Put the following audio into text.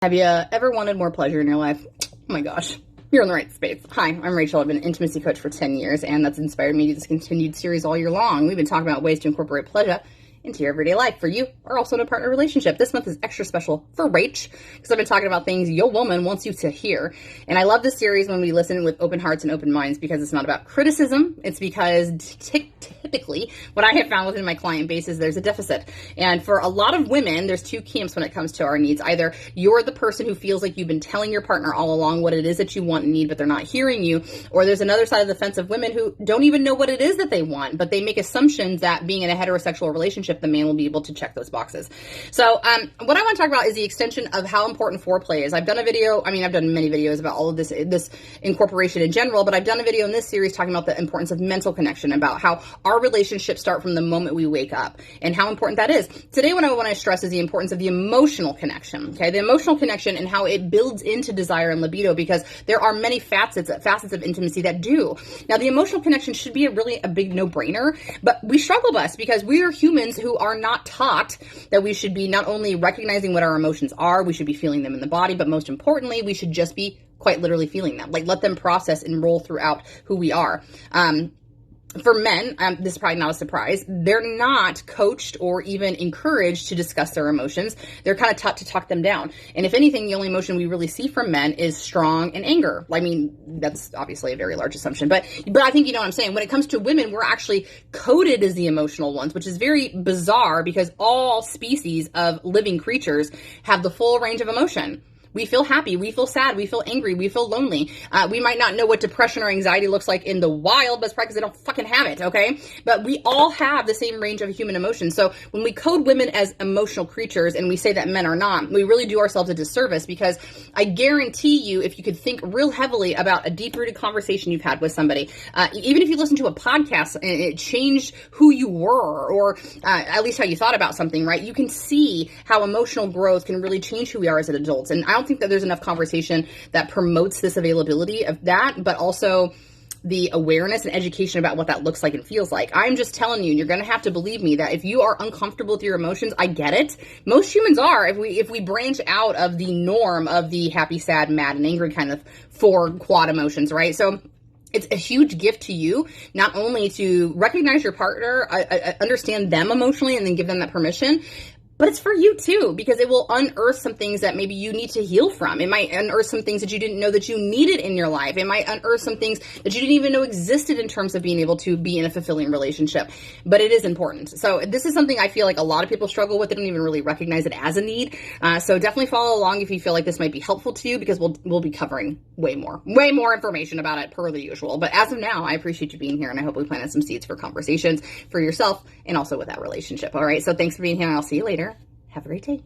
Have you ever wanted more pleasure in your life? Oh my gosh, you're in the right space. Hi, I'm Rachel. I've been an intimacy coach for 10 years, and that's inspired me to this continued series all year long. We've been talking about ways to incorporate pleasure into your everyday life for you or also in a partner relationship. This month is extra special for Rach because I've been talking about things your woman wants you to hear. And I love this series when we listen with open hearts and open minds because it's not about criticism. It's because typically what I have found within my client base is there's a deficit. And for a lot of women, there's two camps when it comes to our needs. Either you're the person who feels like you've been telling your partner all along what it is that you want and need, but they're not hearing you. Or there's another side of the fence of women who don't even know what it is that they want, but they make assumptions that being in a heterosexual relationship, the man will be able to check those boxes. So what I want to talk about is the extension of how important foreplay is. I've done many videos about all of this incorporation in general, but I've done a video in this series talking about the importance of mental connection, about how our relationships start from the moment we wake up and how important that is. Today, what I want to stress is the importance of the emotional connection, okay? The emotional connection and how it builds into desire and libido, because there are many facets of intimacy that do. Now, the emotional connection should be a big no-brainer, but we struggle with because we are humans who are not taught that we should be not only recognizing what our emotions are, we should be feeling them in the body, but most importantly, we should just be quite literally feeling them. Like, let them process and roll throughout who we are. For men, this is probably not a surprise, they're not coached or even encouraged to discuss their emotions. They're kind of taught to talk them down. And if anything, the only emotion we really see from men is strong and anger. I mean, that's obviously a very large assumption, but I think you know what I'm saying. When it comes to women, we're actually coded as the emotional ones, which is very bizarre because all species of living creatures have the full range of emotion. We feel happy, we feel sad, we feel angry, we feel lonely. We might not know what depression or anxiety looks like in the wild, but it's probably because they don't fucking have it, okay? But we all have the same range of human emotion. So when we code women as emotional creatures and we say that men are not, we really do ourselves a disservice, because I guarantee you, if you could think real heavily about a deep-rooted conversation you've had with somebody, even if you listen to a podcast and it changed who you were, or at least how you thought about something, right? You can see how emotional growth can really change who we are as adults. And I don't think that there's enough conversation that promotes this availability of that, but also the awareness and education about what that looks like and feels like. I'm just telling you, and you're going to have to believe me, that if you are uncomfortable with your emotions, I get it. Most humans are, if we branch out of the norm of the happy, sad, mad, and angry kind of four quad emotions, right? So it's a huge gift to you, not only to recognize your partner, understand them emotionally, and then give them that permission, but it's for you too, because it will unearth some things that maybe you need to heal from. It might unearth some things that you didn't know that you needed in your life. It might unearth some things that you didn't even know existed in terms of being able to be in a fulfilling relationship. But it is important. So this is something I feel like a lot of people struggle with. They don't even really recognize it as a need. So definitely follow along if you feel like this might be helpful to you, because we'll be covering way more information about it per the usual. But as of now, I appreciate you being here, and I hope we planted some seeds for conversations for yourself and also with that relationship. All right. So thanks for being here, and I'll see you later. Have a great day.